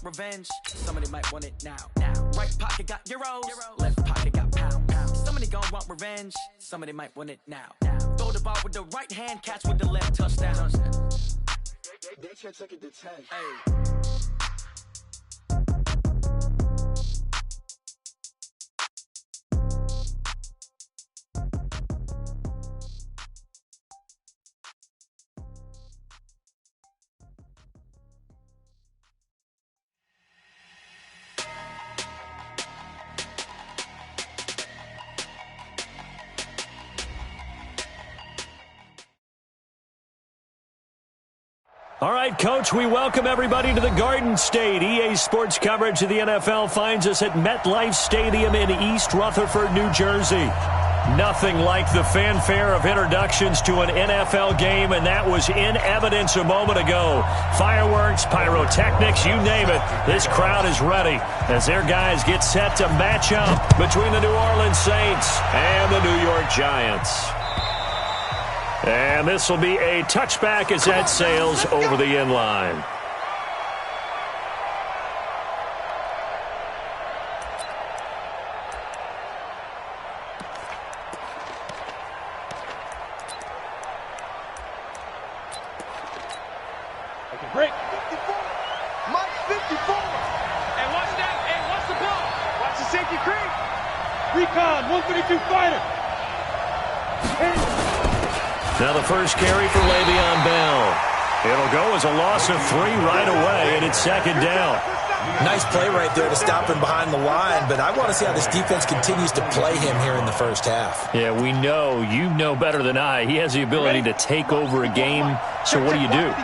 revenge. Somebody might want it now. Right pocket got euros, left pocket got pounds. Somebody gon' want revenge. Somebody might want it now. Throw the ball with the right hand, catch with the left, touchdown. They can't take it to 10. Hey. All right, Coach, we welcome everybody to the Garden State. EA Sports coverage of the NFL finds us at MetLife Stadium in East Rutherford, New Jersey. Nothing like the fanfare of introductions to an NFL game, and that was in evidence a moment ago. Fireworks, pyrotechnics, you name it. This crowd is ready as their guys get set to match up between the New Orleans Saints and the New York Giants. And this will be a touchback as that sails over the end line. Break. 54. Mike 54. And watch that. And watch the ball. Watch the safety creep. Recon, 152 fighter. Now the first carry for Le'Veon Bell. It'll go as a loss of 3 right away, and it's second down. Nice play right there to stop him behind the line, but I want to see how this defense continues to play him here in the first half. Yeah, we know. You know better than I. He has the ability to take over a game, so what do?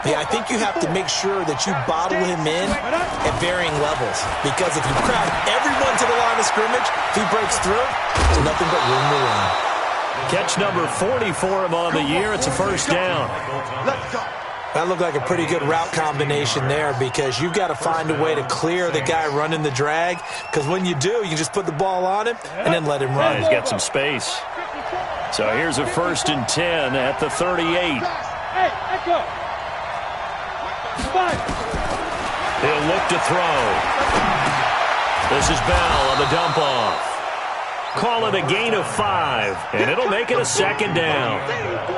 Yeah, I think you have to make sure that you bottle him in at varying levels, because if you crowd everyone to the line of scrimmage, if he breaks through, there's nothing but room to run. Catch number 40 for him on the year. It's a first down. Let's go. That looked like a pretty good route combination there, because you've got to find a way to clear the guy running the drag, because when you do, you just put the ball on him and then let him run. Yeah, he's got some space. So here's a 1st and 10 at the 38. Hey, echo. He'll look to throw. This is Bell on the dump off. Call it a gain of 5, and it'll make it a second down.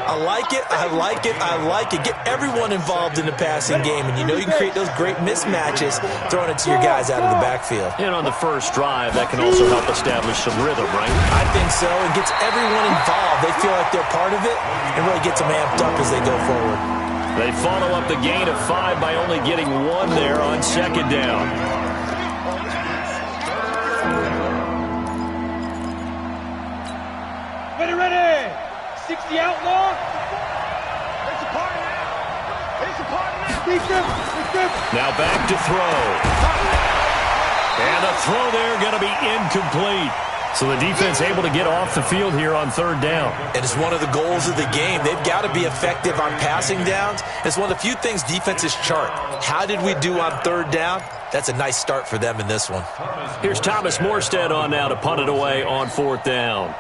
I like it, I like it, I like it. Get everyone involved in the passing game, and you know you can create those great mismatches throwing it to your guys out of the backfield. And on the first drive, that can also help establish some rhythm, right? I think so. It gets everyone involved. They feel like they're part of it, and really gets them amped up as they go forward. They follow up the gain of 5 by only getting 1 there on second down. Ready. 60 outlaw. It's a party now. It's a party now. Now back to throw. And the throw there going to be incomplete. So the defense able to get off the field here on third down. And it's one of the goals of the game. They've got to be effective on passing downs. It's one of the few things defenses chart. How did we do on third down? That's a nice start for them in this one. Here's Thomas Morstead on now to punt it away on 4th down.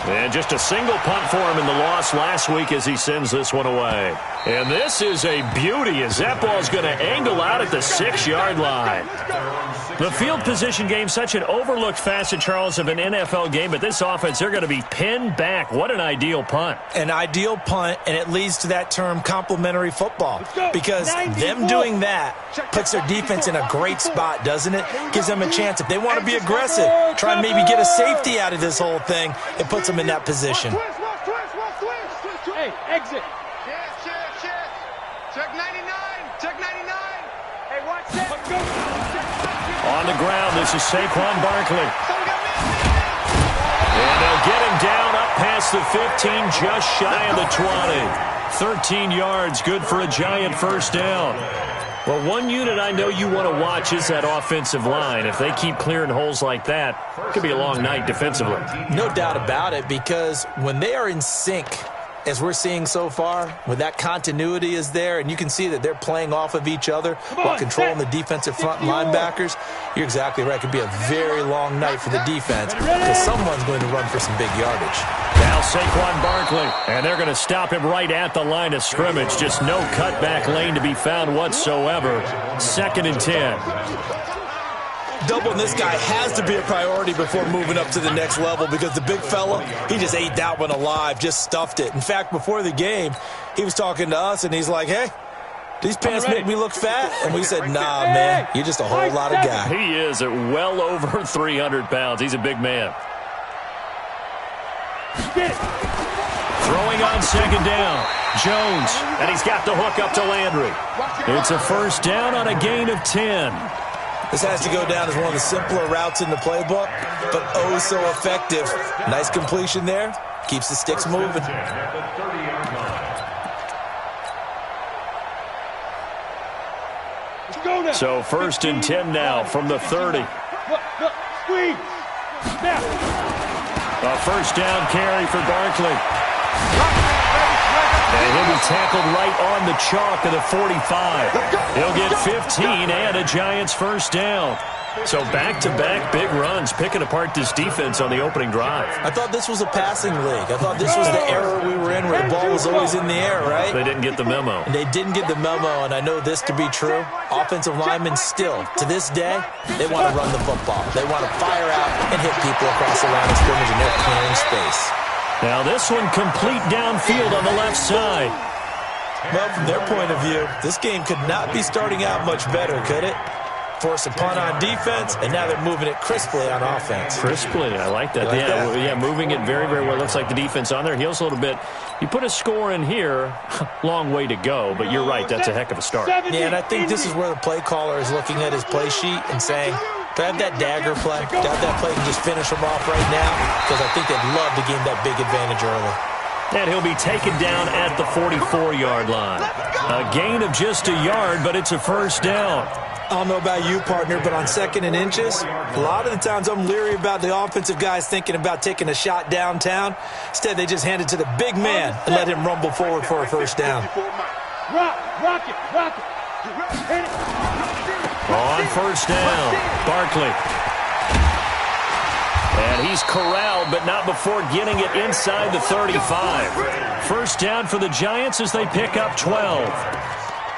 And just a single punt for him in the loss last week as he sends this one away. And this is a beauty as that ball's going to angle out at the 6-yard line. The field position game, such an overlooked facet, Charles, of an NFL game, but this offense, they're going to be pinned back. What an ideal punt. An ideal punt, and it leads to that term complementary football, because them doing that puts their defense in a great spot, doesn't it? Gives them a chance. If they want to be aggressive, try and maybe get a safety out of this whole thing, it puts them in that position. Hey, exit. Check 99. Check 99. Hey, watch that. On the ground, this is Saquon Barkley. And they'll get him down up past the 15, just shy of the 20. 13 yards, good for a Giant first down. Well, one unit I know you want to watch is that offensive line. If they keep clearing holes like that, it could be a long night defensively. No doubt about it, because when they are in sync, as we're seeing so far, when that continuity is there and you can see that they're playing off of each other while controlling the defensive front linebackers, you're exactly right. It could be a very long night for the defense because someone's going to run for some big yardage. Now Saquon Barkley. And they're going to stop him right at the line of scrimmage. Just no cutback lane to be found whatsoever. 2nd and 10. Doubling this guy has to be a priority before moving up to the next level because the big fella, he just ate that one alive, just stuffed it. In fact, before the game, he was talking to us, and he's like, hey, these pants make me look fat. And we said, nah, man, you're just a whole lot of guy. He is at well over 300 pounds. He's a big man. Throwing on 2nd down. Jones, and he's got the hook up to Landry. It's a 1st down on a gain of 10. This has to go down as one of the simpler routes in the playbook, but oh so effective. Nice completion there. Keeps the sticks moving. So 1st and 10 now from the 30. A 1st down carry for Barkley. And he'll be tackled right on the chalk of the 45. He'll get 15 and a Giants 1st down. So back-to-back big runs, picking apart this defense on the opening drive. I thought this was a passing league. I thought this was the era we were in where the ball was always in the air, right? They didn't get the memo. And they didn't get the memo, and I know this to be true. Offensive linemen still, to this day, they want to run the football. They want to fire out and hit people across the line of scrimmage, and they're clearing space. Now this one complete downfield on the left side. Well, from their point of view, this game could not be starting out much better, could it? Force a punt on defense, and now they're moving it crisply on offense. Crisply, I like that. Yeah, moving it very, very well. Looks like the defense on their heels a little bit. You put a score in here, long way to go, but you're right, that's a heck of a start. Yeah, and I think this is where the play caller is looking at his play sheet and saying, do I have that dagger play? Do I have that play and just finish them off right now? Because I think they'd love to gain that big advantage early. And he'll be taken down at the 44-yard line. A gain of just a yard, but it's a 1st down. I don't know about you, partner, but on 2nd and inches, a lot of the times I'm leery about the offensive guys thinking about taking a shot downtown. Instead, they just hand it to the big man and let him rumble forward for a 1st down. Rock it. On 1st down, Barkley. And he's corralled, but not before getting it inside the 35. 1st down for the Giants as they pick up 12.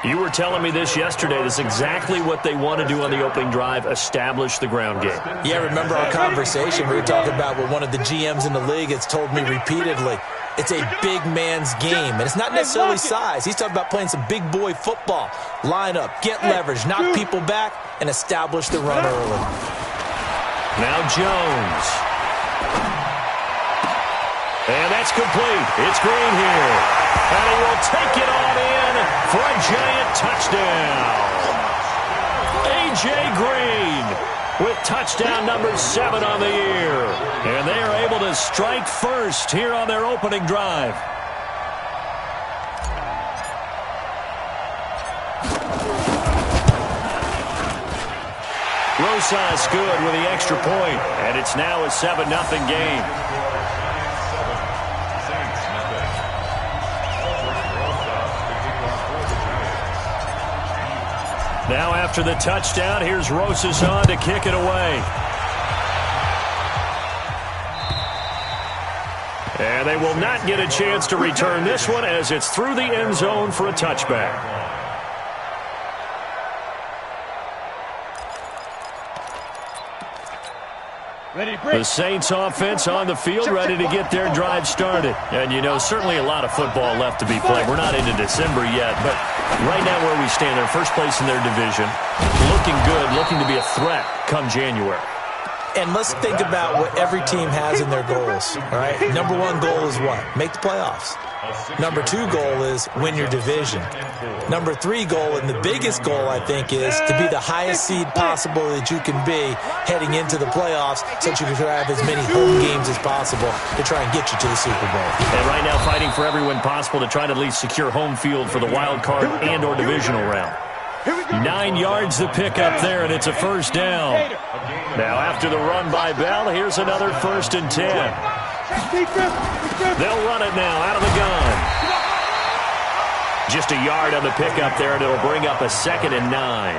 You were telling me this yesterday. This is exactly what they want to do on the opening drive, establish the ground game. Yeah, remember our conversation? We were talking about what one of the GMs in the league has told me repeatedly. It's a big man's game, and it's not necessarily size. He's talking about playing some big boy football. Line up, get leverage, knock people back, and establish the run early. Now Jones. And that's complete. It's Green here. And he will take it on in for a Giant touchdown. A.J. Green with touchdown number 7 on the year. And they are able to strike first here on their opening drive. Rosas good with the extra point, and it's now a 7-0 game. Now after the touchdown, here's Rosas on to kick it away. And they will not get a chance to return this one as it's through the end zone for a touchback. The Saints offense on the field, ready to get their drive started. And, you know, certainly a lot of football left to be played. We're not into December yet, but right now where we stand, they're first place in their division. Looking good, looking to be a threat come January. And let's think about what every team has in their goals, all right? Number 1 goal is what? Make the playoffs. Number 2 goal is win your division. Number 3 goal, and the biggest goal, I think, is to be the highest seed possible that you can be heading into the playoffs so that you can have as many home games as possible to try and get you to the Super Bowl. And right now fighting for every win possible to try to at least secure home field for the wild card and or divisional round. 9 yards the pickup there, and it's a 1st down. Now after the run by Bell, here's another 1st and 10. They'll run it now out of the gun. Just a yard on the pickup there, and it'll bring up a 2nd and 9.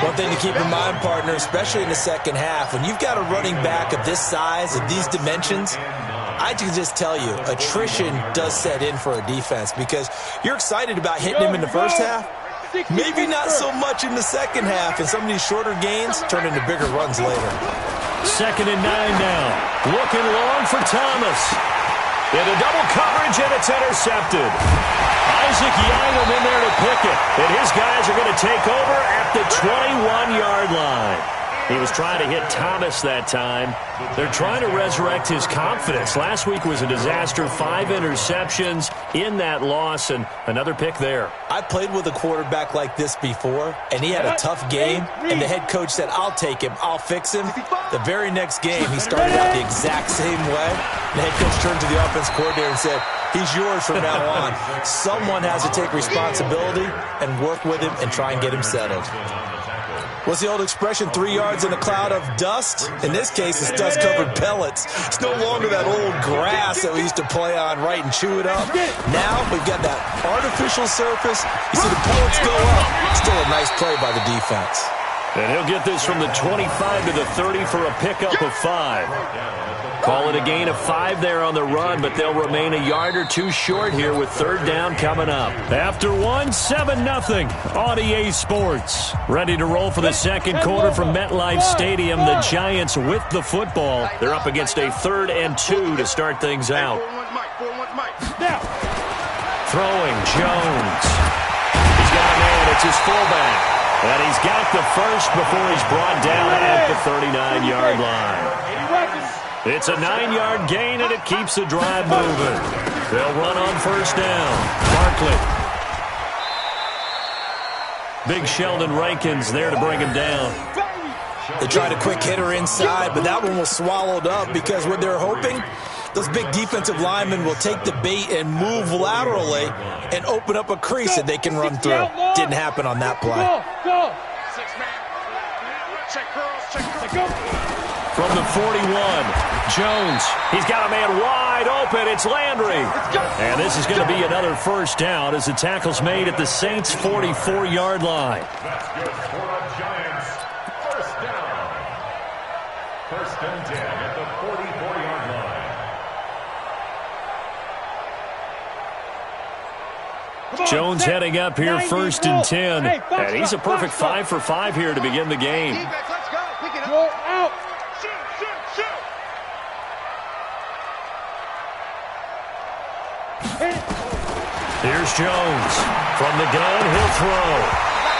One thing to keep in mind, partner, especially in the second half, when you've got a running back of this size, of these dimensions, I can just tell you, attrition does set in for a defense because you're excited about hitting him in the first half. Maybe not so much in the second half, and some of these shorter gains turn into bigger runs later. 2nd and 9 now. Looking long for Thomas. Into double coverage, and it's intercepted. Isaac Yianum in there to pick it. And his guys are going to take over at the 21-yard line. He was trying to hit Thomas that time. They're trying to resurrect his confidence. Last week was a disaster. 5 interceptions in that loss, and another pick there. I played with a quarterback like this before, and he had a tough game, and the head coach said, I'll take him, I'll fix him. The very next game, he started out the exact same way. The head coach turned to the offense coordinator and said, he's yours from now on. Someone has to take responsibility and work with him and try and get him settled. What's the old expression, 3 yards in a cloud of dust? In this case, it's dust-covered pellets. It's no longer that old grass that we used to play on, right, and chew it up. Now we've got that artificial surface. You see the pellets go up. Still a nice play by the defense. And he'll get this from the 25 to the 30 for a pickup of 5. Call it a gain of 5 there on the run, but they'll remain a yard or two short here with 3rd down coming up. After 1, 7-0 on EA Sports. Ready to roll for the second quarter from MetLife Stadium. The Giants with the football. They're up against a 3rd and 2 to start things out. Throwing, Jones. He's got a man. It's his fullback. And he's got the first before he's brought down at the 39-yard line. It's a 9-yard gain, and it keeps the drive moving. They'll run on 1st down. Barkley. Big Sheldon Rankins there to bring him down. They tried a quick hitter inside, but that one was swallowed up because what they're hoping, those big defensive linemen will take the bait and move laterally and open up a crease that they can run through. Didn't happen on that play. From the 41, Jones. He's got a man wide open. It's Landry. And this is going to be another 1st down as the tackle's made at the Saints' 44-yard line. Giants. 1st down. 1st and 10 at the 44-yard line. Jones heading up here 1st and 10. And he's a perfect 5 for 5 here to begin the game. Go out. Here's Jones. From the gun, he'll throw.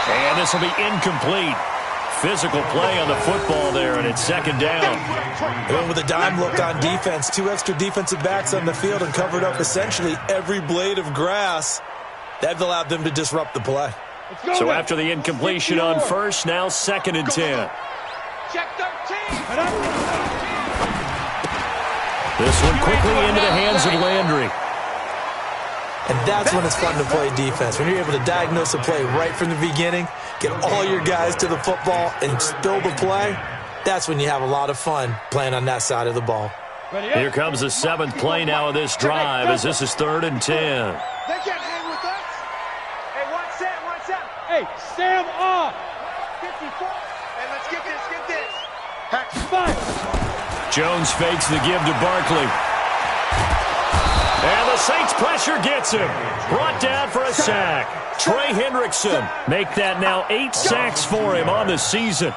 And this will be incomplete. Physical play on the football there, and it's 2nd down. And with a dime look on defense, 2 extra defensive backs on the field and covered up essentially every blade of grass. That allowed them to disrupt the play. So after the incompletion on 1st, now 2nd and 10. Check 13. This one quickly into the hands of Landry. And that's when it's fun to play defense. When you're able to diagnose a play right from the beginning, get all your guys to the football, and spill the play, that's when you have a lot of fun playing on that side of the ball. Here comes the 7th play now of this drive as this is 3rd and 10. They can't hang with us. Hey, watch Sam. Hey, Sam off. 54. Hey, let's get this. Heck, fire. Jones fakes the give to Barkley. And the Saints pressure gets him. Brought down for a sack. Trey Hendrickson make that now 8 sacks for him on the season.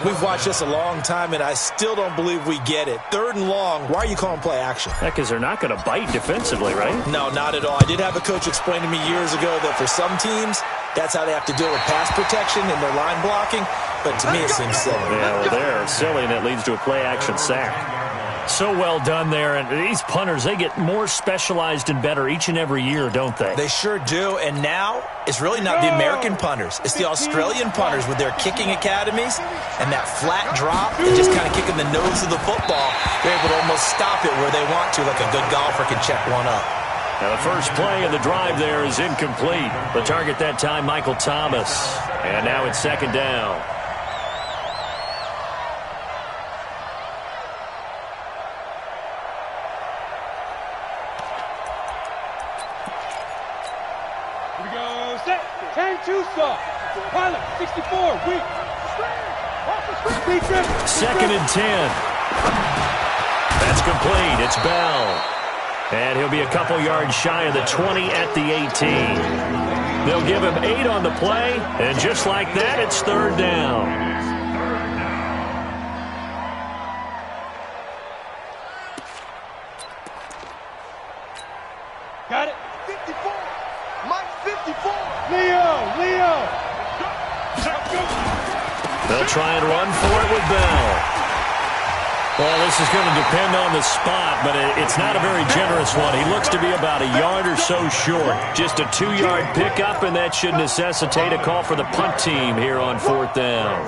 We've watched this a long time, and I still don't believe we get it. 3rd and long, why are you calling play action? Because they're not going to bite defensively, right? No, not at all. I did have a coach explain to me years ago that for some teams, that's how they have to deal with pass protection and their line blocking. But to me, it seems silly. Yeah, well, they're silly, and it leads to a play action sack. So well done there, and these punters, they get more specialized and better each and every year, don't they? They sure do, and now it's really not the American punters. It's the Australian punters with their kicking academies and that flat drop and just kind of kicking the nose of the football. They're able to almost stop it where they want to, like a good golfer can check one up. Now the first play of the drive there is incomplete. The target that time, Michael Thomas. And now it's 2nd down. Pilot, 64, weak. 2nd and 10. That's complete. It's Bell. And he'll be a couple yards shy of the 20 at the 18. They'll give him 8 on the play, and just like that, it's third down. Got it. 54. Mike 54. Leo. They'll try and run for it with Bell. Well, this is going to depend on the spot, but it's not a very generous one. He looks to be about a yard or so short. Just a 2-yard pickup, and that should necessitate a call for the punt team here on fourth down.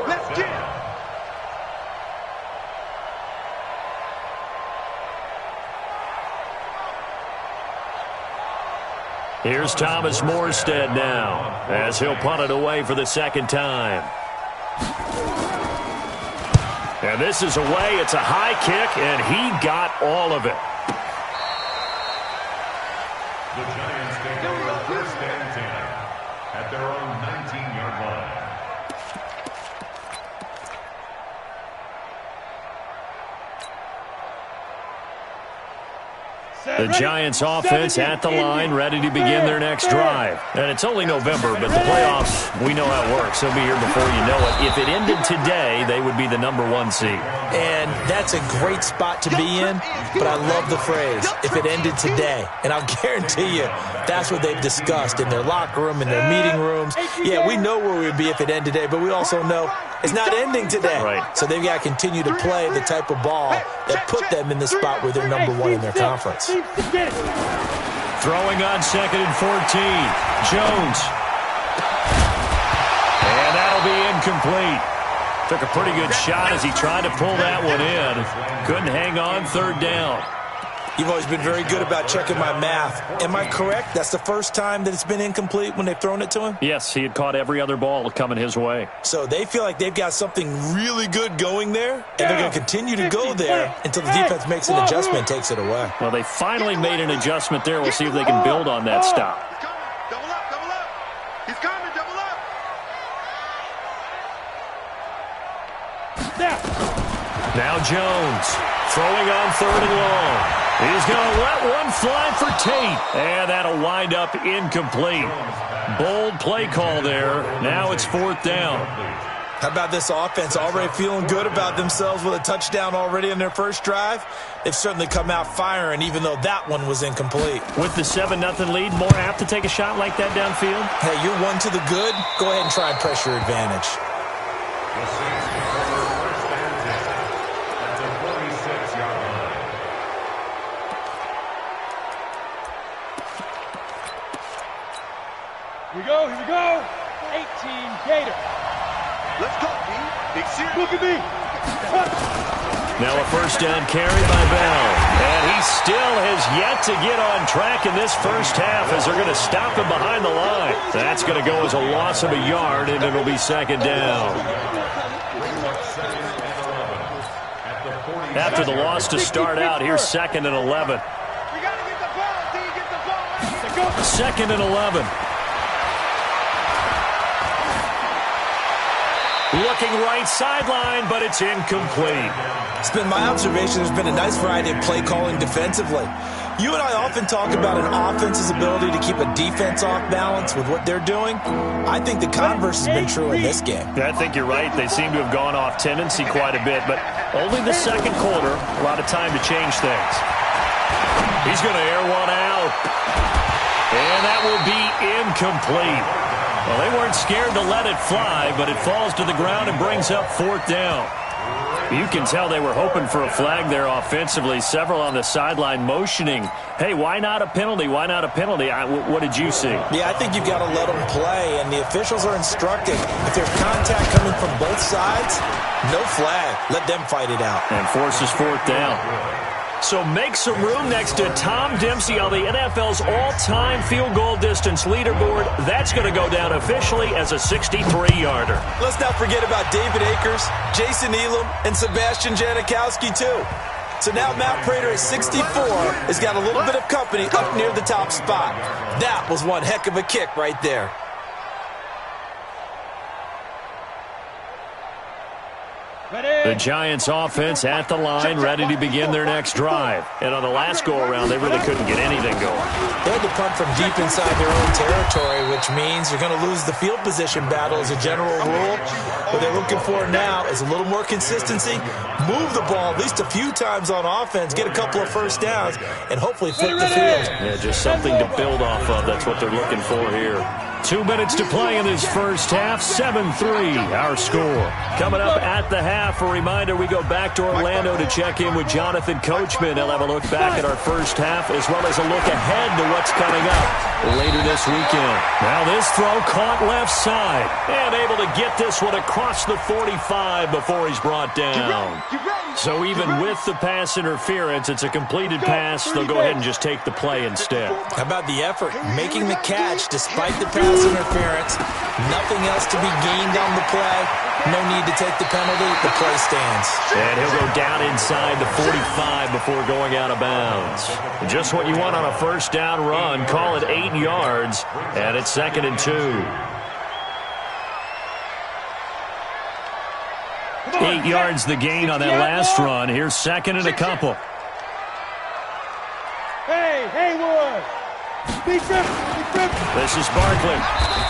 Let's get it. Here's Thomas Morstead now, as he'll punt it away for the second time. And this is away. It's a high kick, and he got all of it. The Giants take over first and 10 at their own 19-yard line. The Giants offense at the line, ready to begin their next drive. And it's only November, but the playoffs, we know how it works. They'll be here before you know it. If it ended today, they would be the #1 seed. And that's a great spot to be in, but I love the phrase, if it ended today. And I'll guarantee you, that's what they've discussed in their locker room, in their meeting rooms. Yeah, we know where we'd be if it ended today, but we also know it's not ending today. Right. So they've got to continue to play the type of ball that put them in the spot where they're #1 in their conference. Throwing on 2nd and 14. Jones. And that'll be incomplete. Took a pretty good shot as he tried to pull that one in. Couldn't hang on, third down. You've always been very good about checking my math. Am I correct? That's the first time that it's been incomplete when they've thrown it to him? Yes, he had caught every other ball coming his way. So they feel like they've got something really good going there, and they're going to continue to go there until the defense makes an adjustment and takes it away. Well, they finally made an adjustment there. We'll see if they can build on that stop. Double up. He's coming, double up. Now Jones throwing on 3rd and long. He's going to let one fly for Tate. And that'll wind up incomplete. Bold play call there. Now it's 4th down. How about this offense already feeling good about themselves with a touchdown already in their first drive? They've certainly come out firing, even though that one was incomplete. With the 7-0 lead, more apt to take a shot like that downfield? Hey, you're one to the good. Go ahead and try and press your advantage. The Saints take over first and 10 at the 46-yard line. Here we go. 18 Gator. Let's go, B. Big serious. Look at me. Now a first down carry by Bell. And he still has yet to get on track in this first half as they're going to stop him behind the line. That's going to go as a loss of a yard, and it'll be 2nd down. After the loss to start out, here's 2nd and 11. We got to get the ball, D. Get the ball. 2nd and 11. Looking right sideline, but it's incomplete. It's been my observation there's been a nice variety of play calling defensively. You and I often talk about an offense's ability to keep a defense off balance with what they're doing. I think the converse has been true in this game. I think you're right. They seem to have gone off tendency quite a bit, but only the second quarter, a lot of time to change things. He's going to air one out, and that will be incomplete. Well, they weren't scared to let it fly, but it falls to the ground and brings up 4th down. You can tell they were hoping for a flag there offensively. Several on the sideline motioning, hey, why not a penalty? Why not a penalty? What did you see? Yeah, I think you've got to let them play, and the officials are instructed. If there's contact coming from both sides, no flag. Let them fight it out. And forces 4th down. So make some room next to Tom Dempsey on the NFL's all-time field goal distance leaderboard. That's going to go down officially as a 63-yarder. Let's not forget about David Akers, Jason Elam, and Sebastian Janikowski, too. So now Matt Prater at 64 has got a little bit of company up near the top spot. That was one heck of a kick right there. The Giants offense at the line, ready to begin their next drive. And on the last go-around, they really couldn't get anything going. They had to punt from deep inside their own territory, which means you're going to lose the field position battle as a general rule. What they're looking for now is a little more consistency, move the ball at least a few times on offense, get a couple of first downs, and hopefully flip the field. Yeah, just something to build off of. That's what they're looking for here. 2 minutes to play in this first half. 7-3, our score. Coming up at the half, a reminder, we go back to Orlando to check in with Jonathan Coachman. He'll have a look back at our first half as well as a look ahead to what's coming up later this weekend. Now this throw caught left side and able to get this one across the 45 before he's brought down. So even with the pass interference, it's a completed pass. They'll go ahead and just take the play instead. How about the effort? Making the catch despite the pass interference. Nothing else to be gained on the play. No need to take the penalty. The play stands. And he'll go down inside the 45 before going out of bounds. Just what you want on a first down run. Call it 8 yards, and it's 2nd and 2. 8 yards the gain on that last run. Here's 2nd and a couple. Hey, Haywood! This is Barkley.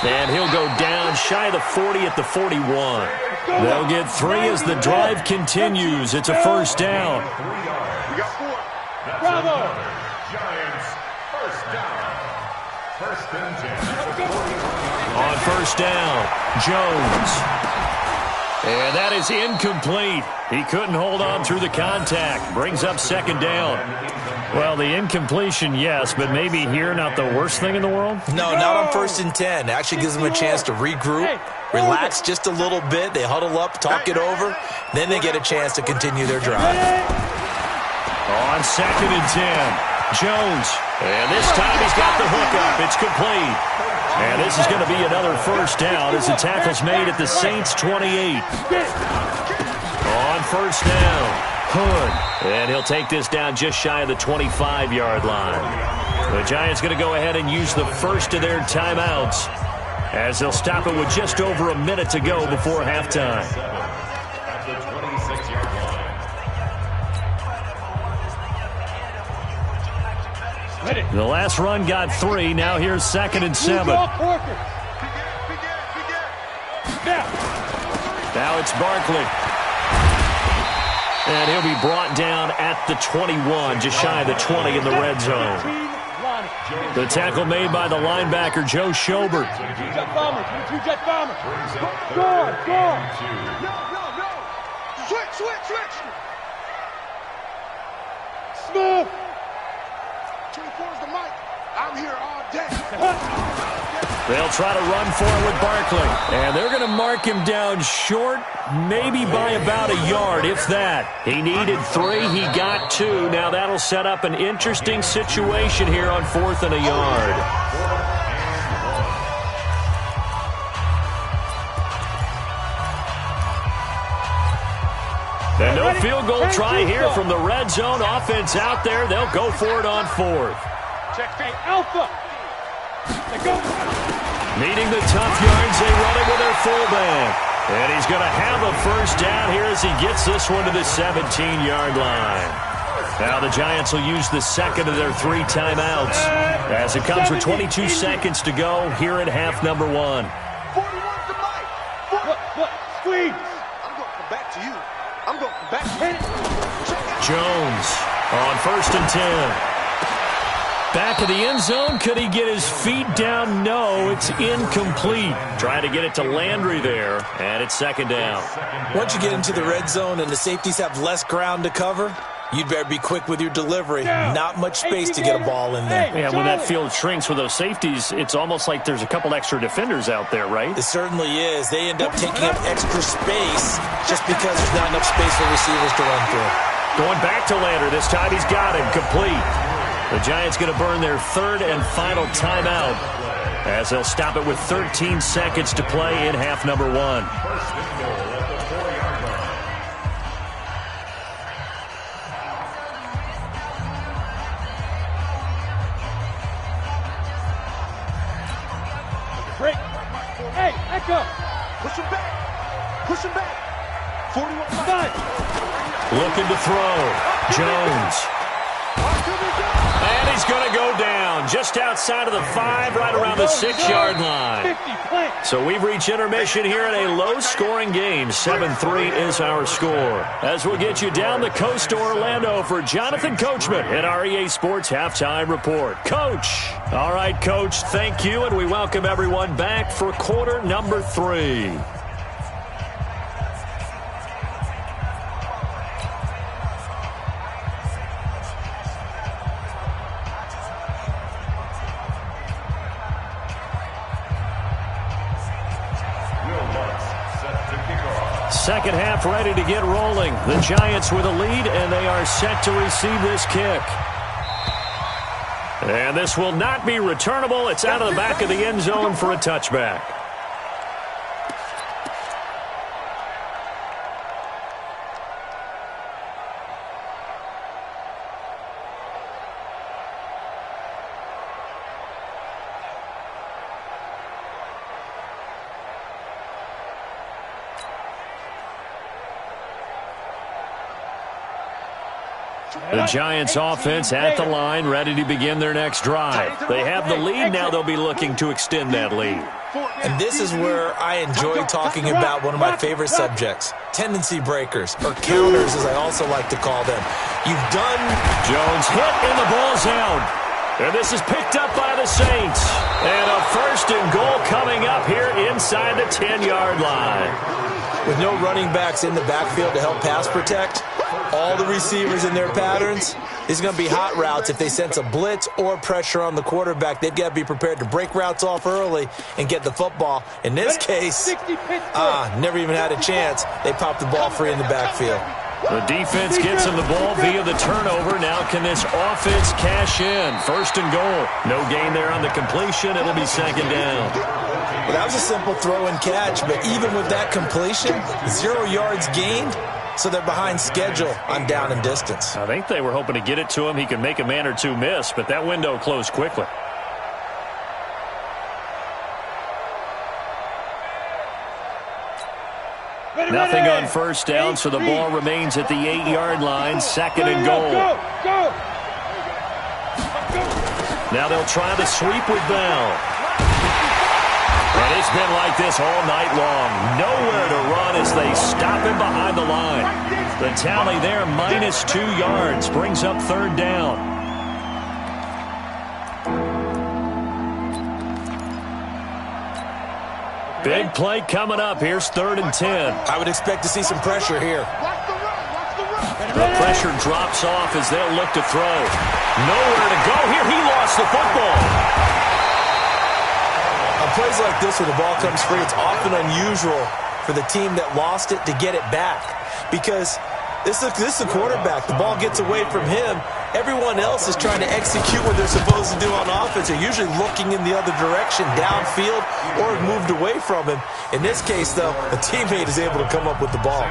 And he'll go down shy of the 40 at the 41. They'll get 3 as the drive continues. It's a first down. Bravo! Giants first down. 1st and 10. On first down, Jones. And that is incomplete. He couldn't hold on through the contact. Brings up 2nd down. Well, the incompletion, yes, but maybe here not the worst thing in the world? No, not on 1st and 10. Actually gives them a chance to regroup, relax just a little bit. They huddle up, talk it over. Then they get a chance to continue their drive. On 2nd and 10, Jones. And this time he's got the hook up. It's complete. And this is going to be another first down as the tackle's made at the Saints' 28. On first down, Hood. And he'll take this down just shy of the 25-yard line. The Giants going to go ahead and use the first of their timeouts as they'll stop it with just over a minute to go before halftime. At the 26-yard line. The last run got 3. Now here's 2nd and 7. Now it's Barkley. And he'll be brought down at the 21, just shy of the 20 in the red zone. The tackle made by the linebacker, Joe Schobert. Jet bombers. Switch. Smith. 24's the mic. I'm here all day. They'll try to run for it with Barkley. And they're going to mark him down short, maybe by about a yard, if that. He needed 3. He got 2. Now that'll set up an interesting situation here on 4th and a yard. And no field goal try here from the red zone. Offense out there. They'll go for it on 4th. Check fake Alpha. They go. Needing the tough yards, they run it with their fullback. And he's going to have a first down here as he gets this one to the 17-yard line. Now the Giants will use the 2nd of their 3 timeouts as it comes with 22 seconds to go here in half number 1. 41's the mic. Squeeze. I'm going to come back to you. I'm going to come back to you. Jones on 1st and 10. Back of the end zone. Could he get his feet down? No, it's incomplete. Trying to get it to Landry there, and it's 2nd down. Once you get into the red zone and the safeties have less ground to cover, you'd better be quick with your delivery. Not much space to get a ball in there. Yeah, when that field shrinks with those safeties, it's almost like there's a couple extra defenders out there, right? It certainly is. They end up taking up extra space just because there's not enough space for receivers to run through. Going back to Landry. This time he's got him complete. The Giants going to burn their 3rd and final timeout as they'll stop it with 13 seconds to play in half number 1. Break. Hey, echo. Push him back. Looking to throw. Jones. And he's going to go down just outside of the 5, right around the 6-yard line. So we've reached intermission here in a low-scoring game. 7-3 is our score. As we'll get you down the coast to Orlando for Jonathan Coachman at our EA Sports Halftime Report. Coach. All right, Coach, thank you, and we welcome everyone back for quarter number 3. Second half ready to get rolling. The Giants with a lead, and they are set to receive this kick. And this will not be returnable. It's out of the back of the end zone for a touchback. The Giants offense at the line, ready to begin their next drive. They have the lead. Now they'll be looking to extend that lead. And this is where I enjoy talking about one of my favorite subjects, tendency breakers, or counters as I also like to call them. You've done... Jones hit and the ball's out. And this is picked up by the Saints. And a 1st and goal coming up here inside the 10-yard line. With no running backs in the backfield to help pass protect, all the receivers in their patterns, these are going to be hot routes. If they sense a blitz or pressure on the quarterback, they've got to be prepared to break routes off early and get the football. In this case, never even had a chance. They popped the ball free in the backfield. The defense gets him the ball via the turnover. Now can this offense cash in? 1st and goal. No gain there on the completion. It'll be 2nd down. Well, that was a simple throw and catch, but even with that completion, 0 yards gained, so they're behind schedule on down and distance. I think they were hoping to get it to him. He could make a man or two miss, but that window closed quickly. Nothing on 1st down, so the ball remains at the 8-yard line. 2nd and goal. Now they'll try the sweep with Bell. And it's been like this all night long. Nowhere to run as they stop him behind the line. The tally there, minus 2 yards, brings up 3rd down. Big play coming up. Here's 3rd and 10. I would expect to see some pressure here. The pressure drops off as they'll look to throw. Nowhere to go here. He lost the football. On plays like this where the ball comes free, it's often unusual for the team that lost it to get it back. Because this is the quarterback. The ball gets away from him. Everyone else is trying to execute what they're supposed to do on offense. They're usually looking in the other direction, downfield, or moved away from him. In this case, though, a teammate is able to come up with the ball.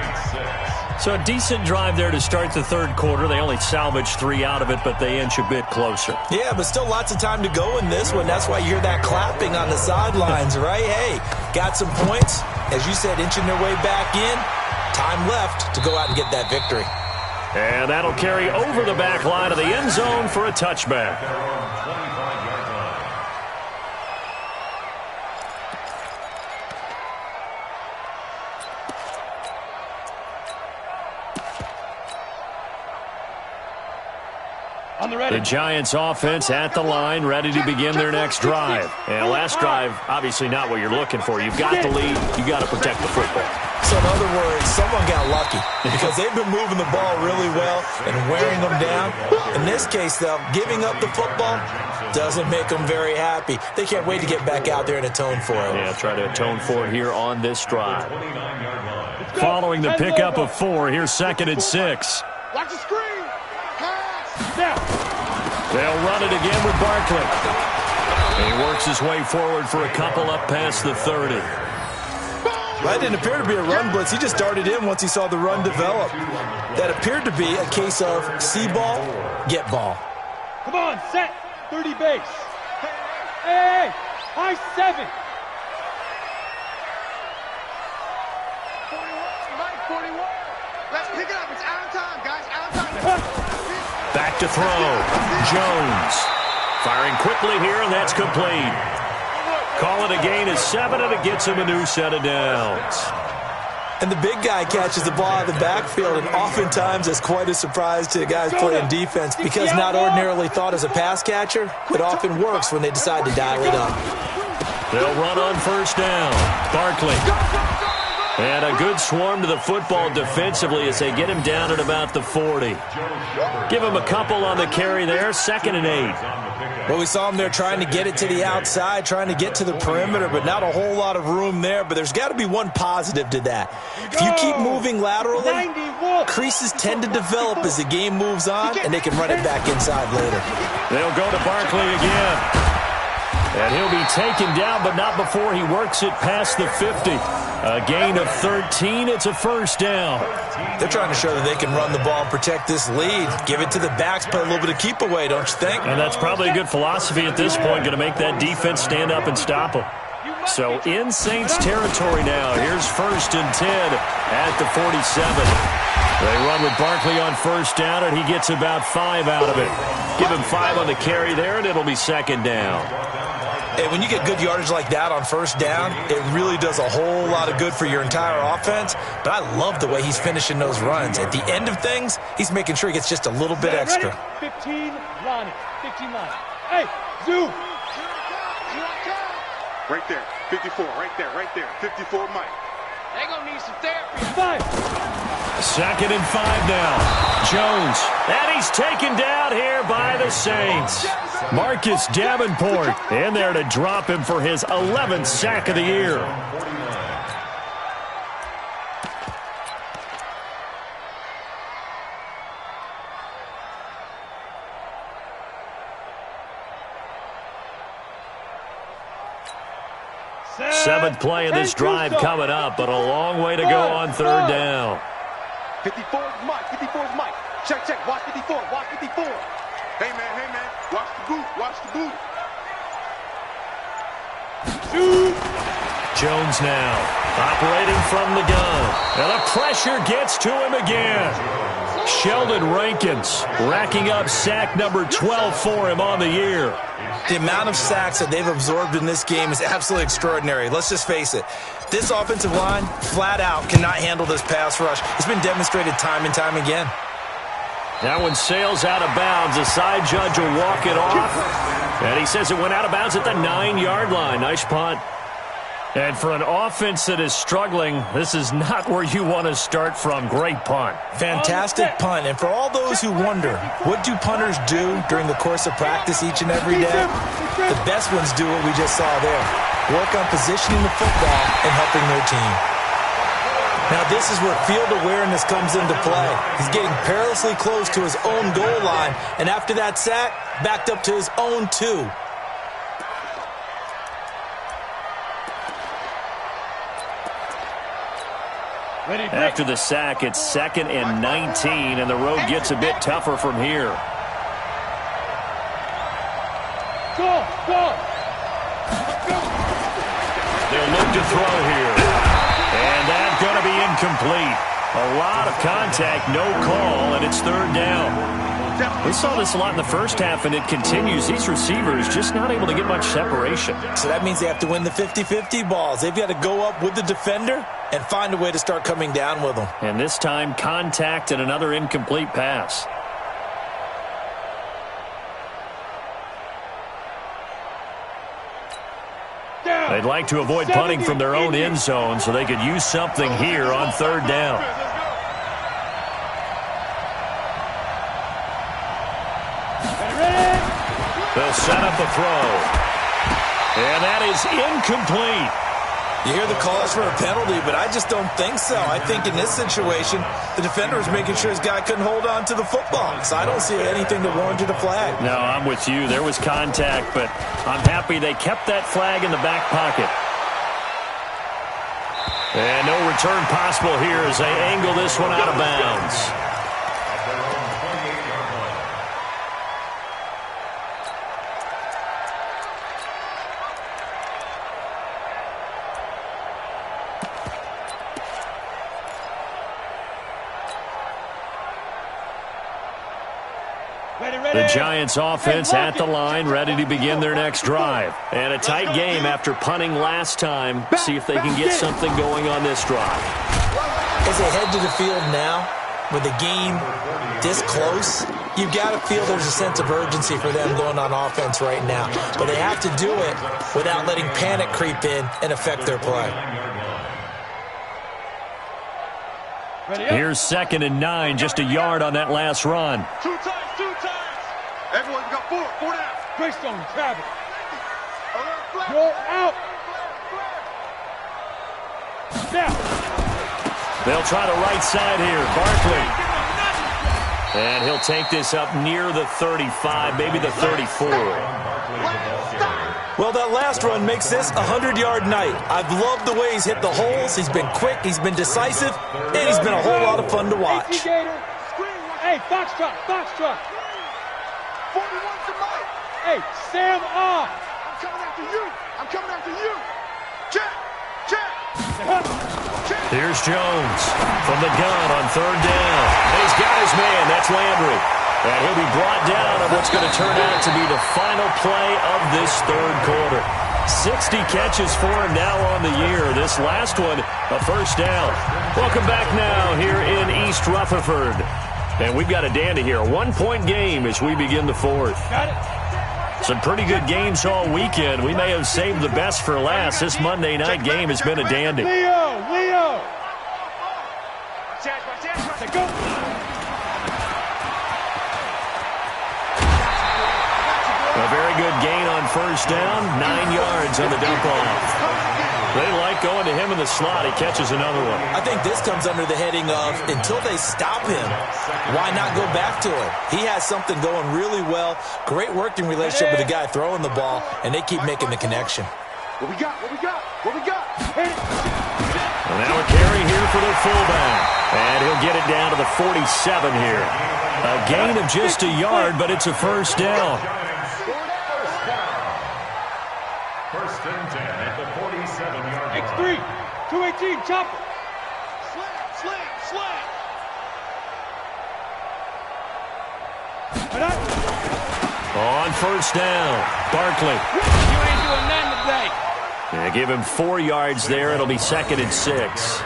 So a decent drive there to start the 3rd quarter. They only salvaged 3 out of it, but they inch a bit closer. Yeah, but still lots of time to go in this one. That's why you hear that clapping on the sidelines, right? Hey, got some points. As you said, inching their way back in. Time left to go out and get that victory. And that'll carry over the back line of the end zone for a touchback. The Giants offense at the line, ready to begin their next drive. And last drive, obviously not what you're looking for. You've got the lead. You got to protect the football. So in other words, someone got lucky because they've been moving the ball really well and wearing them down. In this case, though, giving up the football doesn't make them very happy. They can't wait to get back out there and atone for it. Yeah, try to atone for it here on this drive. Following the pickup of 4, here's 2nd and 6. Watch the screen. They'll run it again with Barkley. He works his way forward for a couple up past the 30. That didn't appear to be a run blitz. He just darted in once he saw the run develop. That appeared to be a case of see ball, get ball. Come on, set. 30 base. Hey, high 7. 41, Mike, 41. to throw. Jones firing quickly here, and that's complete. Call it a gain of 7, and it gets him a new set of downs. And the big guy catches the ball out of the backfield, and oftentimes it's quite a surprise to the guys playing defense because not ordinarily thought as a pass catcher, it often works when they decide to dial it up. They'll run on first down. Barkley. And a good swarm to the football defensively as they get him down at about the 40. Give him a couple on the carry there, 2nd and 8. Well, we saw him there trying to get it to the outside, trying to get to the perimeter, but not a whole lot of room there. But there's got to be one positive to that. If you keep moving laterally, creases tend to develop as the game moves on, and they can run it back inside later. They'll go to Barkley again. And he'll be taken down, but not before he works it past the 50. A gain of 13. It's a first down. They're trying to show that they can run the ball and protect this lead. Give it to the backs, play a little bit of keep away, don't you think? And that's probably a good philosophy at this point, going to make that defense stand up and stop them. So in Saints territory now. Here's 1st and 10 at the 47. They run with Barkley on first down, and he gets about 5 out of it. Give him 5 on the carry there, and it'll be 2nd down. Hey, when you get good yardage like that on first down, it really does a whole lot of good for your entire offense. But I love the way he's finishing those runs. At the end of things, he's making sure he gets just a little bit extra. 15, Lonnie. 15, Lonnie. Hey, Zoo. Right there. 54, right there. 54, Mike. They're going to need some therapy. 5. 2nd and 5 now. Jones. And he's taken down here by the Saints. Marcus Davenport in there to drop him for his 11th sack of the year. Seventh play of this drive coming up, but a long way to go on 3rd down. 54 is Mike. 54 is Mike. Check. Watch 54. Watch 54. Hey, man. Watch the boot. Watch the boot. Jones now operating from the gun. And the pressure gets to him again. Sheldon Rankins racking up sack number 12 for him on the year. The amount of sacks that they've absorbed in this game is absolutely extraordinary. Let's just face it. This offensive line, flat out, cannot handle this pass rush. It's been demonstrated time and time again. That one sails out of bounds. The side judge will walk it off. And he says it went out of bounds at the 9-yard line. Nice punt. And for an offense that is struggling, this is not where you want to start from. Great punt. Fantastic punt. And for all those who wonder, what do punters do during the course of practice each and every day? The best ones do what we just saw there. Work on positioning the football and helping their team. Now this is where field awareness comes into play. He's getting perilously close to his own goal line, and after that sack, backed up to his own 2. After the sack, it's 2nd and 19, and the road gets a bit tougher from here. Go. They'll look to throw here. And that's going to be incomplete. A lot of contact, no call, and it's 3rd down. We saw this a lot in the first half, and it continues. These receivers just not able to get much separation. So that means they have to win the 50-50 balls. They've got to go up with the defender and find a way to start coming down with them. And this time, contact and another incomplete pass. They'd like to avoid punting from their own end zone so they could use something here on 3rd down. They'll set up a throw. And that is incomplete. You hear the calls for a penalty, but I just don't think so. I think in this situation, the defender is making sure his guy couldn't hold on to the football. So I don't see anything that warranted a flag. No, I'm with you. There was contact, but I'm happy they kept that flag in the back pocket. And no return possible here as they angle this one out of bounds. The Giants offense at the line, ready to begin their next drive. And a tight game after punting last time. See if they can get something going on this drive. As they head to the field now, with the game this close, you've got to feel there's a sense of urgency for them going on offense right now. But they have to do it without letting panic creep in and affect their play. Here's 2nd and 9, just a yard on that last run. Two times. Everyone got four down. Greystone, Travis. Go out. Now. They'll try the right side here. Barkley. And he'll take this up near the 35, maybe the 34. Well, that last run makes this a 100-yard night. I've loved the way he's hit the holes. He's been quick, he's been decisive, and he's been a whole lot of fun to watch. Hey, Foxtrot. 41 to Mike. Hey, Sam off. I'm coming after you. Check. Here's Jones from the gun on 3rd down. And he's got his man. That's Landry. And he'll be brought down on what's going to turn out to be the final play of this 3rd quarter. 60 catches for him now on the year. This last one, a 1st down. Welcome back now here in East Rutherford. And we've got a dandy here. A 1-point game as we begin the 4th. Got it. Some pretty good games all weekend. We may have saved the best for last. This Monday night game has been a dandy. Leo. Go. A very good gain on 1st down. 9 yards on the dump-off. They like going to him in the slot. He catches another one. I think this comes under the heading of until they stop him, why not go back to him? He has something going really well. Great working relationship with the guy throwing the ball, and they keep making the connection. What we got? And now a carry here for the fullback. And he'll get it down to the 47 here. A gain of just a yard, but it's a 1st down. 1st and 10 at the 47-yard line. X3, 218, chopper. Slam. On 1st down, Barkley. You ain't doing nothing today. Yeah, give him 4 yards there. It'll be 2nd and 6.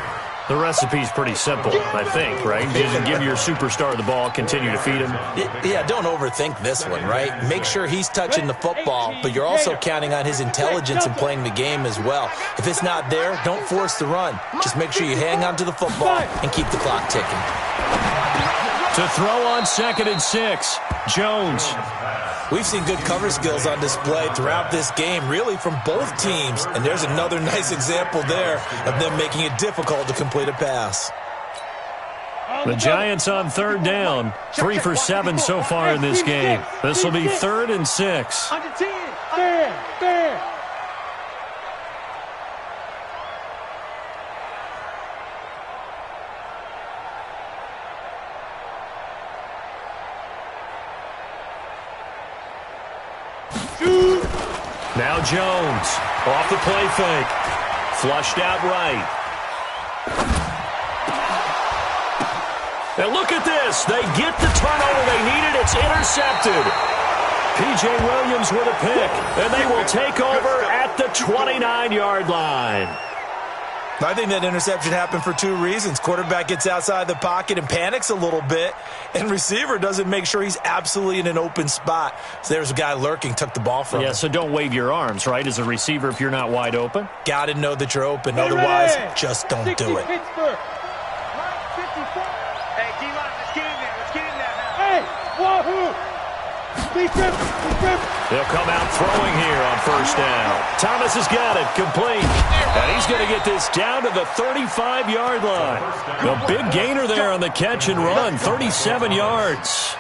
The recipe's pretty simple, I think, right? Just give your superstar the ball, continue to feed him. Yeah, don't overthink this one, right? Make sure he's touching the football, but you're also counting on his intelligence in playing the game as well. If it's not there, don't force the run. Just make sure you hang on to the football and keep the clock ticking. To throw on 2nd and 6, Jones. We've seen good cover skills on display throughout this game, really from both teams. And there's another nice example there of them making it difficult to complete a pass. The Giants on 3rd down, 3 for 7 so far in this game. This will be 3rd and 6. Under 10. Fair. Now Jones, off the play fake. Flushed out right. And look at this. They get the turnover they needed. It's intercepted. P.J. Williams with a pick. And they will take over at the 29-yard line. I think that interception happened for 2 reasons. Quarterback gets outside the pocket and panics a little bit, and receiver doesn't make sure he's absolutely in an open spot. So there's a guy lurking, took the ball from him. Yeah, so don't wave your arms, right, as a receiver if you're not wide open. Got to know that you're open. Otherwise, just don't do it. Pittsburgh. Hey, D-line, let's get in there now. Hey, wahoo! They'll come out throwing here on 1st down. Thomas has got it, complete. And he's going to get this down to the 35-yard line. A big gainer there on the catch and run, 37 yards.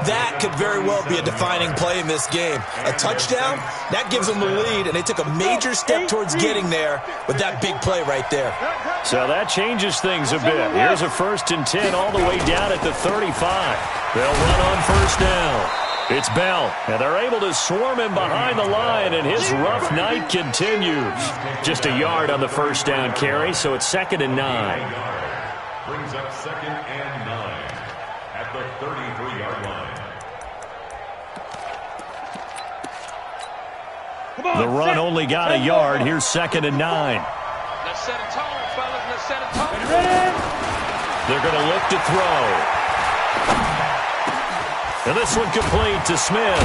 That could very well be a defining play in this game. A touchdown, that gives them the lead, and they took a major step towards getting there with that big play right there. So that changes things a bit. Here's a 1st and 10 all the way down at the 35. They'll run on 1st down. It's Bell, and they're able to swarm him behind the line, and his rough night continues. Just a yard on the 1st down carry, so it's 2nd and 9. Brings up 2nd and 9 at the 33-yard line. The run only got a yard. Here's 2nd and 9. Let's set a tone, fellas. Let's set a tone. They're going to look to throw. And this one complete to Smith.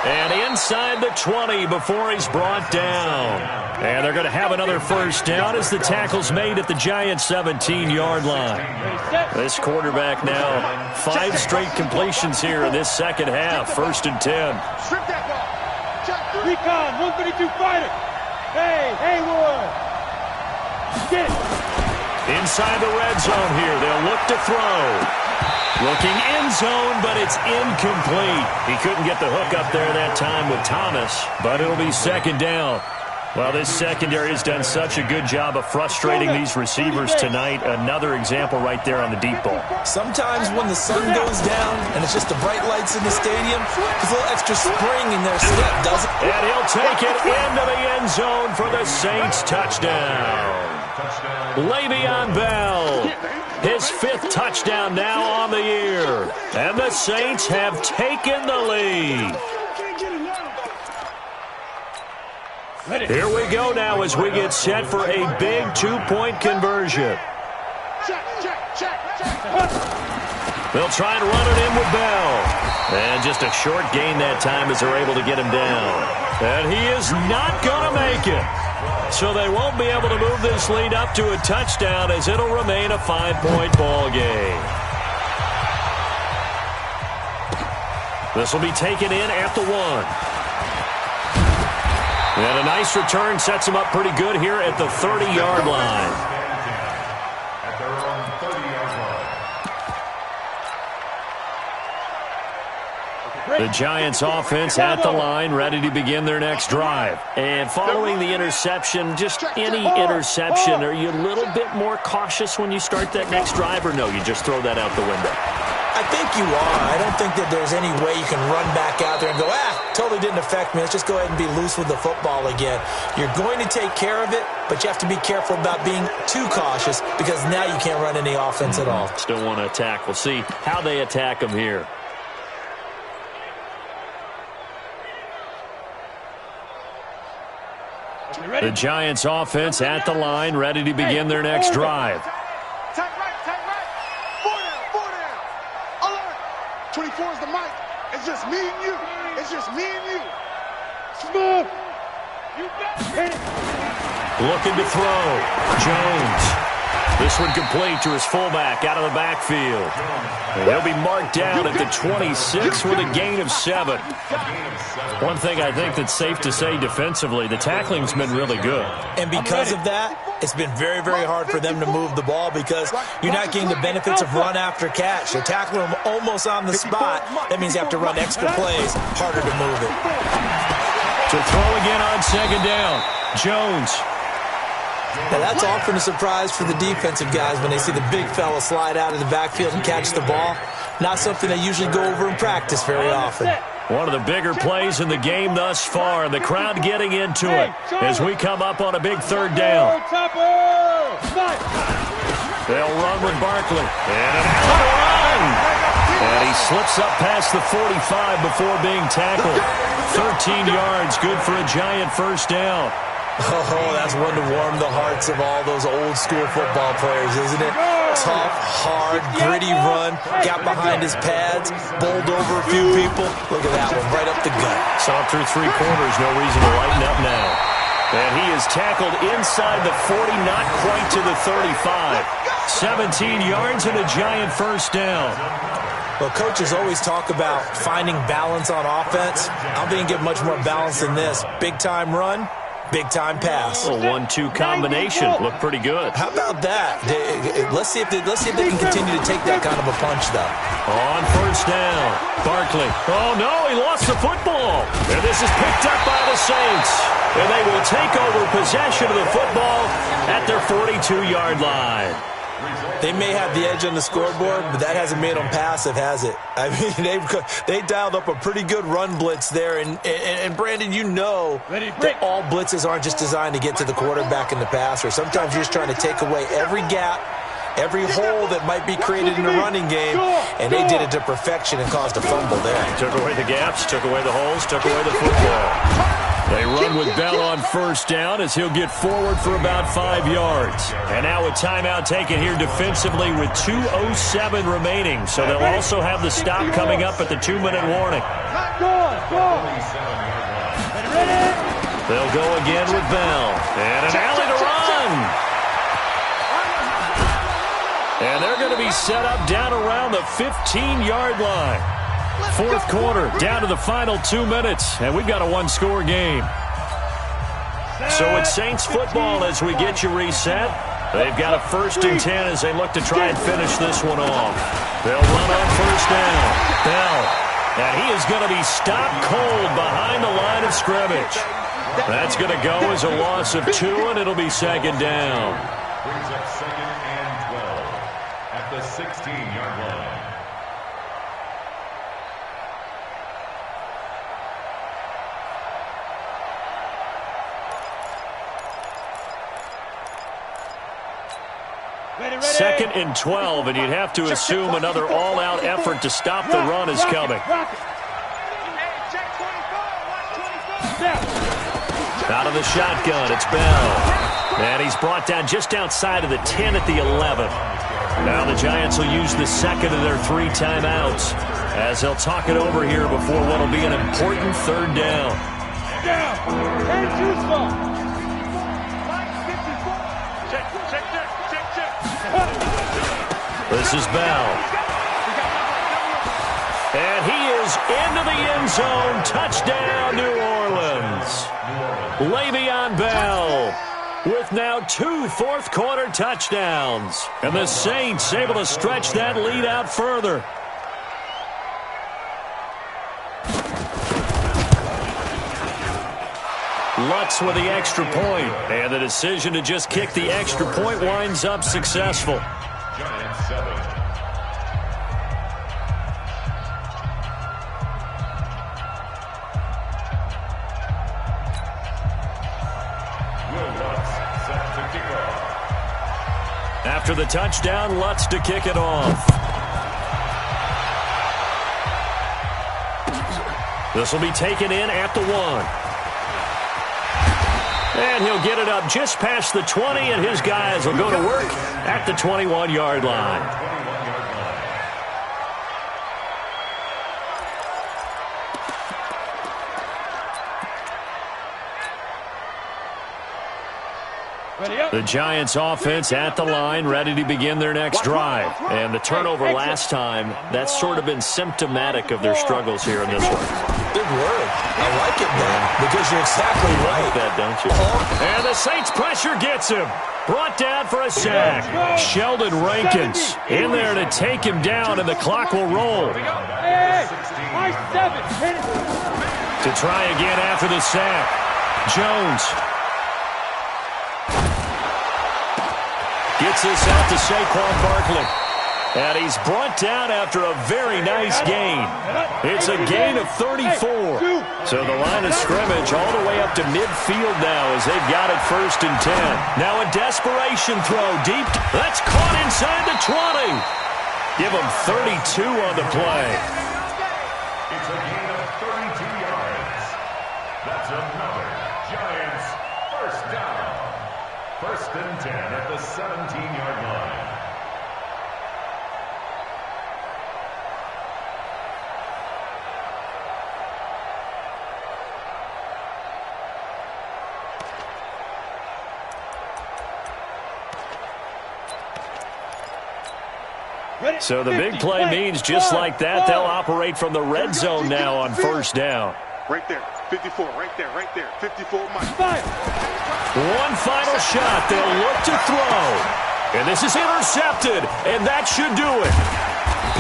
And inside the 20 before he's brought down. And they're going to have another first down as the tackle's made at the Giants' 17-yard line. This quarterback now 5 straight completions here in this second half. 1st and 10. Recon, 132 fighter. Hey, Haywood. Get it. Inside the red zone here. They'll look to throw. Looking end zone, but it's incomplete. He couldn't get the hook up there that time with Thomas, but it'll be 2nd down. Well, this secondary has done such a good job of frustrating these receivers tonight. Another example right there on the deep ball. Sometimes when the sun goes down and it's just the bright lights in the stadium, there's a little extra spring in their step, doesn't it? And he'll take it into the end zone for the Saints touchdown. Le'Veon Bell, his 5th touchdown now on the year. And the Saints have taken the lead. Here we go now as we get set for a big 2-point conversion. They'll try and run it in with Bell. And just a short gain that time as they're able to get him down. And he is not going to make it. So they won't be able to move this lead up to a touchdown as it'll remain a 5-point ball game. This will be taken in at the 1. And a nice return sets him up pretty good here at the 30-yard line. At their own 30-yard line. The Giants offense at the line, ready to begin their next drive. And following the interception, just any interception, are you a little bit more cautious when you start that next drive, or no, you just throw that out the window? I think you are. I don't think that there's any way you can run back out there and go, totally didn't affect me. Let's just go ahead and be loose with the football again. You're going to take care of it, but you have to be careful about being too cautious because now you can't run any offense at all. Still want to attack. We'll see how they attack them here. The Giants offense at the line, ready to begin their next drive. Tight right. 4 down. Alert. 24 is the mic. It's just me and you. It's just me and you. Smooth. You got it. Looking to throw. Jones. This one complete to his fullback out of the backfield. And he'll be marked down at the 26 with a gain of 7. One thing I think that's safe to say defensively, the tackling's been really good. And because of that, it's been very, very hard for them to move the ball because you're not getting the benefits of run after catch. They're tackling them almost on the spot. That means you have to run extra plays, harder to move it. To throw again on 2nd down. Jones. Now that's often a surprise for the defensive guys when they see the big fella slide out of the backfield and catch the ball. Not something they usually go over in practice very often. One of the bigger plays in the game thus far. The crowd getting into it as we come up on a big 3rd down. They'll run with Barkley. And an out run. And he slips up past the 45 before being tackled. 13 yards, good for a Giant first down. Oh, that's one to warm the hearts of all those old-school football players, isn't it? Tough, hard, gritty run, got behind his pads, bowled over a few people. Look at that one, right up the gut. Saw through 3 quarters, no reason to lighten up now. And he is tackled inside the 40, not quite to the 35. 17 yards and a Giant first down. Well, coaches always talk about finding balance on offense. I'm being given much more balance than this. Big-time run. Big-time pass. A 1-2 combination. Looked pretty good. How about that? Let's see if they can continue to take that kind of a punch, though. On first down, Barkley. Oh, no, he lost the football. And this is picked up by the Saints. And they will take over possession of the football at their 42-yard line. They may have the edge on the scoreboard, but that hasn't made them passive, has it? I mean, they dialed up a pretty good run blitz there. And Brandon, you know that all blitzes aren't just designed to get to the quarterback and the passer. Sometimes you're just trying to take away every gap, every hole that might be created in the running game, and they did it to perfection and caused a fumble there. Took away the gaps, took away the holes, took away the football. They run with Bell on first down as he'll get forward for about 5 yards. And now a timeout taken here defensively with 2:07 remaining. So they'll also have the stop coming up at the 2-minute warning. They'll go again with Bell. And an alley to run. And they're going to be set up down around the 15-yard line. Fourth quarter, down to the final 2 minutes, and we've got a one-score game. So it's Saints football as we get you reset. They've got a 1st and 10 as they look to try and finish this one off. They'll run on first down. Bell. And he is going to be stopped cold behind the line of scrimmage. That's going to go as a loss of 2, and it'll be 2nd down. Brings up 2nd and 12 at the 16-yard line. Second and 12, and you'd have to assume another all-out effort to stop the run is coming. Out of the shotgun, it's Bell. And he's brought down just outside of the 10 at the 11. Now the Giants will use the second of their 3 timeouts as they'll talk it over here before what will be an important 3rd down. This is Bell. And he is into the end zone. Touchdown, New Orleans. Le'Veon Bell with now 2 fourth-quarter touchdowns. And the Saints able to stretch that lead out further. Lutz with the extra point. And the decision to just kick the extra point winds up successful. Giants 7. Will Lutz set to kick off. After the touchdown, Lutz to kick it off. This will be taken in at the 1. And he'll get it up just past the 20, and his guys will go to work at the 21-yard line. The Giants offense at the line, ready to begin their next drive. And the turnover last time, that's sort of been symptomatic of their struggles here in this one. Big word. I like it now because you're exactly right. You like that, don't you? And the Saints pressure gets him. Brought down for a sack. Sheldon Rankins in there to take him down, and the clock will roll. To try again after the sack. Jones. Gets this out to Saquon Barkley. And he's brought down after a very nice gain. It's a gain of 34. So the line of scrimmage all the way up to midfield now as they've got it 1st and 10. Now a desperation throw deep. That's caught inside the 20. Give him 32 on the play. It's a gain of 32 yards. That's another Giants 1st down. 1st and 10 at the 17-yard line. So the big play means just like that, they'll operate from the red zone now on 1st down. Right there, 54, right there, 54 Mike. One final shot, they'll look to throw. And this is intercepted, and that should do it.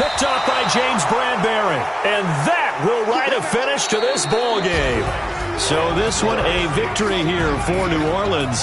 Picked up by James Bradbury. And that will write a finish to this ball game. So this one a victory here for New Orleans.